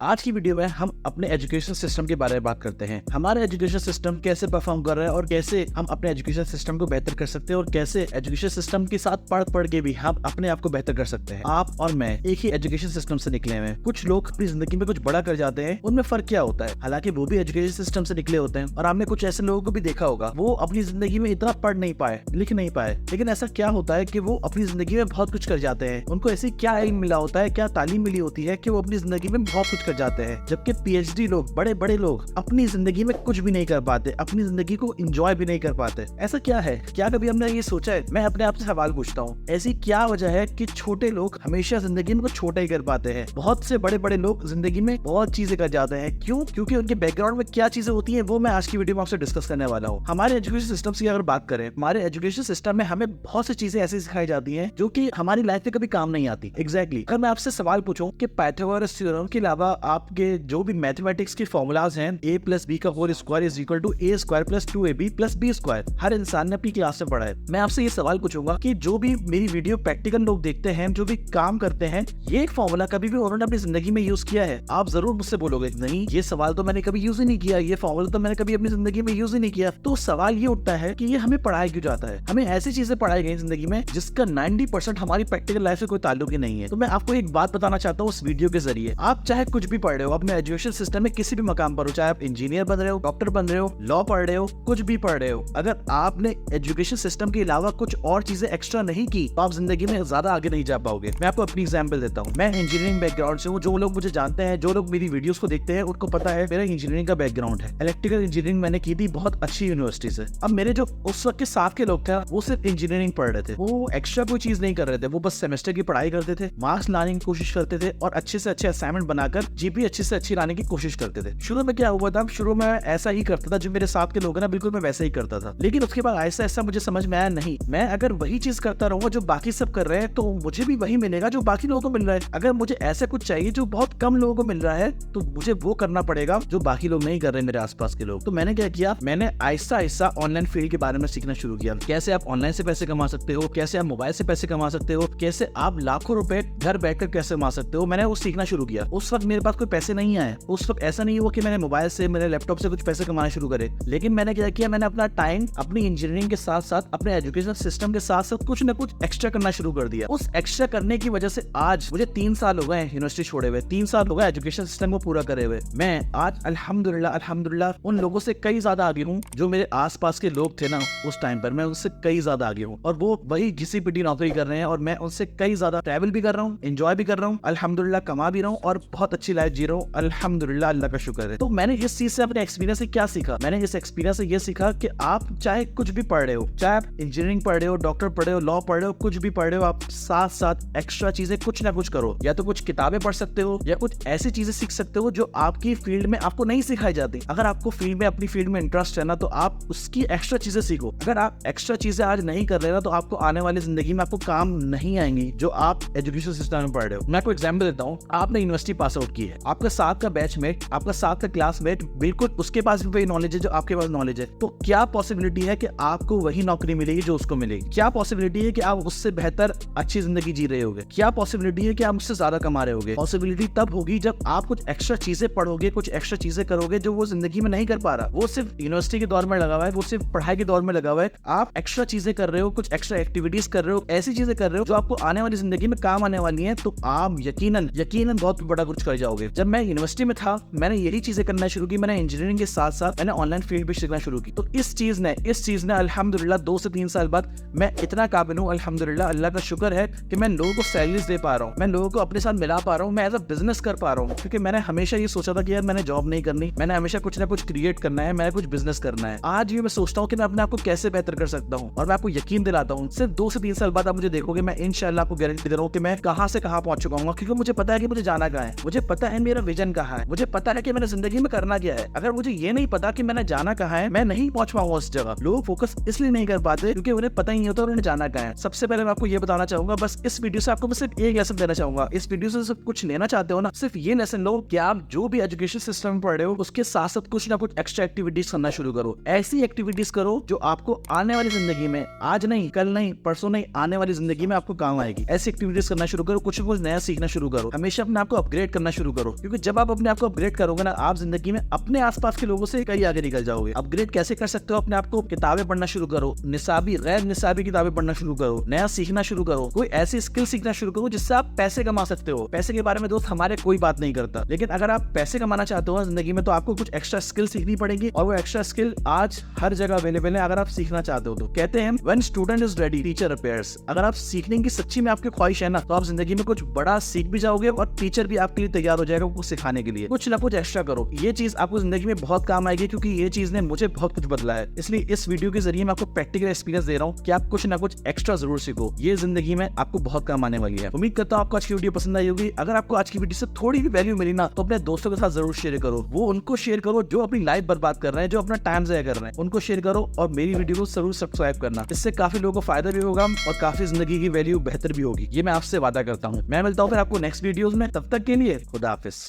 आज की वीडियो में हम अपने एजुकेशन सिस्टम के बारे में बात करते हैं। हमारा एजुकेशन सिस्टम कैसे परफॉर्म कर रहा है और कैसे हम अपने एजुकेशन सिस्टम को बेहतर कर सकते हैं और कैसे एजुकेशन सिस्टम के साथ पढ़ के भी हम अपने आप को बेहतर कर सकते हैं। आप और मैं एक ही एजुकेशन सिस्टम से निकले हुए हैं। कुछ लोग अपनी जिंदगी में कुछ बड़ा कर जाते हैं, उनमें फर्क क्या होता है? हालांकि वो भी एजुकेशन सिस्टम से निकले होते हैं और आपने कुछ ऐसे लोगों को भी देखा होगा, वो अपनी जिंदगी में इतना पढ़ नहीं पाए, लिख नहीं पाए, लेकिन ऐसा क्या होता है कि वो अपनी जिंदगी में बहुत कुछ कर जाते हैं। उनको ऐसी क्या इल्म मिला होता है, क्या तालीम मिली होती है कि वो अपनी जिंदगी में बहुत कुछ कर जाते हैं, जबकि पीएचडी लोग, बड़े बड़े लोग अपनी जिंदगी में कुछ भी नहीं कर पाते, अपनी जिंदगी को एंजॉय भी नहीं कर पाते। ऐसा क्या है? क्या कभी हमने ये सोचा है? मैं अपने आप से सवाल पूछता हूँ, ऐसी क्या वजह है कि छोटे लोग हमेशा जिंदगी में कुछ छोटा ही कर पाते हैं, बहुत से बड़े बड़े लोग जिंदगी में बहुत चीजें कर जाते हैं? क्यों? क्योंकि उनके बैकग्राउंड में क्या चीजें होती है, वो मैं आज की वीडियो में आपसे डिस्कस करने वाला हूँ। हमारे एजुकेशन सिस्टम की अगर बात करें, हमारे एजुकेशन सिस्टम में हमें बहुत सी चीजें ऐसी सिखाई जाती है जो कि हमारी लाइफ में कभी काम नहीं आती। एग्जैक्टली अगर मैं आपसे सवाल पूछूं कि पाइथागोरस थ्योरम के अलावा आपके जो भी मैथमेटिक्स के फॉर्मूलाज हैं, a+b का whole square is equal to a square plus 2ab plus b square, हर इंसान ने अपनी क्लास में पढ़ा है। मैं आपसे ये सवाल पूछूंगा कि जो भी मेरी वीडियो प्रैक्टिकल लोग देखते हैं, जो भी काम करते हैं, ये फॉर्मूला कभी भी उन्होंने अपनी जिंदगी में यूज किया है? आप जरूर मुझसे बोलोगे, नहीं ये सवाल तो मैंने कभी यूज ही नहीं किया, ये फॉर्मूला तो मैंने कभी अपनी जिंदगी में यूज ही नहीं किया। तो सवाल ये उठता है कि ये हमें पढ़ाया क्यों जाता है? हमें ऐसी चीजें पढ़ाई गई जिंदगी में जिसका 90% हमारी प्रैक्टिकल लाइफ से कोई ताल्लुक ही नहीं है। तो मैं आपको एक बात बताना चाहता हूँ इस वीडियो के जरिए, आप चाहे कुछ भी पढ़ रहे हो, अपने एजुकेशन सिस्टम में किसी भी मकाम पर हो, चाहे आप इंजीनियर बन रहे हो, डॉक्टर बन रहे हो, लॉ पढ़ रहे हो, कुछ भी पढ़ रहे हो, अगर आपने एजुकेशन सिस्टम के अलावा कुछ और चीजें एक्स्ट्रा नहीं की तो आप जिंदगी में ज्यादा आगे नहीं जा पाओगे। मैं आपको अपनी एग्जांपल देता हूँ। मैं इंजीनियरिंग बैकग्राउंड से हूँ। जो लोग मुझे जानते हैं, जो लोग मेरी वीडियोस को देखते हैं, उनको पता है मेरा इंजीनियरिंग का बैकग्राउंड है। इलेक्ट्रिकल इंजीनियरिंग मैंने की थी बहुत अच्छी यूनिवर्सिटी से। अब मेरे जो उस वक्त के साथ के लोग थे, वो सिर्फ इंजीनियरिंग पढ़ रहे थे, वो एक्स्ट्रा कोई चीज नहीं कर रहे थे, वो बस सेमेस्टर की पढ़ाई करते थे, मार्क्स लाने की कोशिश करते थे और अच्छे से अच्छे असाइनमेंट बनाकर जीपी अच्छी से अच्छी लाने की कोशिश करते थे। शुरू में क्या हुआ था, शुरू में ऐसा ही करता था, जो मेरे साथ के लोग हैं ना, बिल्कुल मैं वैसा ही करता था। लेकिन उसके बाद ऐसा ऐसा मुझे समझ में आया, नहीं, मैं अगर वही चीज करता रहूंगा जो बाकी सब कर रहे हैं तो मुझे भी वही मिलेगा जो बाकी लोगों को मिल रहा है। अगर मुझे ऐसा कुछ चाहिए जो बहुत कम लोगों को मिल रहा है तो मुझे वो करना पड़ेगा जो बाकी लोग नहीं कर रहे, मेरे आसपास के लोग। तो मैंने क्या किया, मैंने आहिस्ता आहिस्ता ऑनलाइन फील्ड के बारे में सीखना शुरू किया। कैसे आप ऑनलाइन से पैसे कमा सकते हो, कैसे आप मोबाइल से पैसे कमा सकते हो, कैसे आप लाखों रुपए घर बैठकर कैसे कमा सकते हो, मैंने वो सीखना शुरू किया। उस वक्त मेरे पास कोई पैसे नहीं आए, उस वक्त ऐसा नहीं हुआ कि मैंने मोबाइल से, मेरे लैपटॉप से कुछ पैसे कमाना शुरू करे। लेकिन मैंने क्या किया, मैंने अपना टाइम अपनी इंजीनियरिंग के साथ साथ, अपने एजुकेशन सिस्टम के साथ साथ कुछ न कुछ एक्स्ट्रा करना शुरू कर दिया। उस एक्स्ट्रा करने की वजह से आज मुझे 3 साल हो गए यूनिवर्सिटी छोड़े हुए, 3 साल हो गए एजुकेशन सिस्टम को पूरा करे हुए। मैं आज अल्हम्दुलिल्लाह उन लोगों से कई ज्यादा आगे हूँ जो मेरे आसपास के लोग थे ना उस टाइम पर, मैं उनसे कई ज्यादा आगे हूँ और वो वही घिसी-पिटी नौकरी कर रहे हैं और मैं उनसे कई ज्यादा ट्रैवल भी कर रहा हूँ, एंजॉय भी कर रहा हूँ, अल्हम्दुलिल्लाह कमा भी रहा हूँ और बहुत अच्छी लाइफ जी रहा हूँ, अल्हम्दुलिल्लाह, अल्लाह का शुक्र है। तो मैंने इस चीज से, अपने एक्सपीरियंस से क्या सीखा? मैंने इस एक्सपीरियंस से ये सीखा कि आप चाहे कुछ भी पढ़ रहे हो, चाहे आप इंजीनियरिंग पढ़ रहे हो, डॉक्टर पढ़ रहे हो, लॉ पढ़ रहे हो, कुछ भी पढ़ रहे हो, आप साथ साथ एक्स्ट्रा चीजें कुछ ना कुछ करो। या तो कुछ किताबें पढ़ सकते हो या कुछ ऐसी चीजें सीख सकते हो जो आपकी फील्ड में आपको नहीं सिखाई जाती। अगर आपको फील्ड में, अपनी फील्ड में इंटरेस्ट है ना, तो आप उसकी एक्स्ट्रा चीजें सीखो। अगर आप एक्स्ट्रा चीजें आज नहीं कर रहे ना, तो आपको आने वाली जिंदगी में आपको काम नहीं आएंगी जो आप एजुकेशन सिस्टम में पढ़ रहे हो। मैं आपको एग्जाम्पल देता हूँ। आपने यूनिवर्सिटी पास आउट की है, आपका साथ का बैचमेट, आपका साथ का क्लासमेट, बिल्कुल उसके पास भी वही नॉलेज है जो आपके पास नॉलेज है, तो क्या पॉसिबिलिटी है कि आपको वही नौकरी मिलेगी जो उसको मिलेगी? क्या पॉसिबिलिटी है कि आप उससे बेहतर अच्छी जिंदगी जी रहे होगे? क्या पॉसिबिलिटी है कि आप उससे ज्यादा कमा रहे होगे? पॉसिबिलिटी तब होगी जब आप कुछ एक्स्ट्रा चीजें पढ़ोगे, कुछ एक्स्ट्रा चीजें करोगे जो वो जिंदगी में नहीं कर पा रहा। वो सिर्फ यूनिवर्सिटी के दौर में लगा हुआ है, वो सिर्फ पढ़ाई के दौर में लगा हुआ है। आप एक्स्ट्रा चीजें कर रहे हो, कुछ एक्स्ट्रा एक्टिविटीज कर रहे हो, ऐसी चीजें कर रहे हो जो आपको आने वाली जिंदगी में काम आने वाली है, तो आप यकीनन बहुत बड़ा कुछ कर जाओगे। जब मैं यूनिवर्सिटी में था, मैंने यही चीजें करना शुरू की। मैंने इंजीनियरिंग के साथ साथ मैंने ऑनलाइन फील्ड भी सीखना शुरू की। तो इस चीज ने अल्हम्दुलिल्लाह 2 से 3 साल बाद मैं इतना काबिल हूँ, अल्हम्दुलिल्लाह, अल्लाह का शुक्र है कि मैं लोगों को सैलरीज दे पा रहा हूँ, मैं लोगों को अपने साथ मिला पा रहा हूँ, मैं एज अ बिजनेस कर पा रहा हूँ। क्योंकि मैंने हमेशा ये सोचा था कि यार मैंने जॉब नहीं करनी, मैंने हमेशा कुछ ना कुछ क्रिएट करना है, मैंने कुछ बिजनेस करना है। आज ये मैं सोचता हूँ कि मैं अपने आप को कैसे बेहतर कर सकता हूँ और मैं आपको यकीन दिलाता हूँ, सिर्फ 2 से 3 साल बाद आप मुझे देखोगे, मैं इंशाल्लाह आपको गारंटी दे रहा हूँ कि मैं कहाँ से कहाँ पहुंच चुका हूँ। क्योंकि मुझे पता है कि मुझे जाना कहाँ है, मुझे पता है मेरा विजन कहाँ है, मुझे पता है कि मैंने जिंदगी में करना क्या है। अगर मुझे ये नहीं पता कि मैंने जाना कहाँ है, मैं नहीं पहुंच पाऊंगा उस जगह। लोग फोकस इसलिए नहीं कर पाते क्योंकि उन्हें पता ही नहीं होता उन्हें जाना कहाँ है। सबसे पहले मैं आपको ये बताना चाहूंगा, बस इस वीडियो से आपको मैं सिर्फ एक लेसन देना चाहूंगा। इस वीडियो से सिर्फ कुछ लेना चाहते हो ना, सिर्फ ये लेसन लो कि आप जो भी एजुकेशन सिस्टम में पढ़ रहे हो उसके साथ साथ कुछ ना कुछ एक्स्ट्रा एक्टिविटीज करना शुरू करो। ऐसी एक्टिविटीज करो जो आपको आने वाली जिंदगी में, आज नहीं, कल नहीं, परसों नहीं, आने वाली जिंदगी में आपको काम आएगी। ऐसी एक्टिविटीज करना शुरू करो, कुछ नया सीखना शुरू करो, हमेशा अपने आप को अपग्रेड करना शुरू शुरू करो, क्योंकि जब आप अपने आप को अपग्रेड करोगे ना, आप जिंदगी में अपने आसपास के लोगों से कहीं आगे निकल जाओगे। अपग्रेड कैसे कर सकते हो अपने आप को? किताबें पढ़ना शुरू करो, निसाबी गैर निसाबी किताबें पढ़ना शुरू करो, नया सीखना शुरू करो, कोई ऐसी स्किल सीखना शुरू करो जिससे आप पैसे कमा सकते हो। पैसे के बारे में दोस्त हमारे कोई बात नहीं करता, लेकिन अगर आप पैसे कमाना चाहते हो जिंदगी में तो आपको कुछ एक्स्ट्रा स्किल सीखनी पड़ेगी, और वो एक्स्ट्रा स्किल आज हर जगह अवेलेबल है अगर आप सीखना चाहते हो तो। कहते हैं when student is ready teacher appears. अगर आप सीखने की सच्ची में आपकी ख्वाहिश है ना, तो आप जिंदगी में कुछ बड़ा सीख भी जाओगे और टीचर भी आपके लिए तैयार हो जाएगा कुछ सिखाने के लिए। कुछ ना कुछ एक्स्ट्रा करो, ये चीज आपको जिंदगी में बहुत काम आएगी, क्योंकि ये चीज ने मुझे बहुत कुछ बदला है। इसलिए इस वीडियो के जरिए मैं आपको प्रैक्टिकल एक्सपीरियंस दे रहा हूँ कि आप कुछ ना कुछ एक्स्ट्रा जरूर सीखो, ये जिंदगी में आपको बहुत काम आने वाली है। उम्मीद करता हूँ आपको आज की वीडियो पसंद आई होगी। अगर आपको आज की वीडियो से थोड़ी भी वैल्यू मिली ना, तो अपने दोस्तों के साथ जरूर शेयर करो। वो उनको शेयर करो जो अपनी लाइफ बर्बाद कर रहे हैं, जो अपना टाइम ज़ाया कर रहे हैं, उनको शेयर करो। और मेरी वीडियो को जरूर सब्सक्राइब करना, इससे काफी लोगों को फायदा भी होगा और काफी जिंदगी की वैल्यू बेहतर भी होगी, ये मैं आपसे वादा करता हूँ। मैं मिलता हूँ फिर आपको नेक्स्ट वीडियोस में, तब तक के लिए खुदा हाफिज।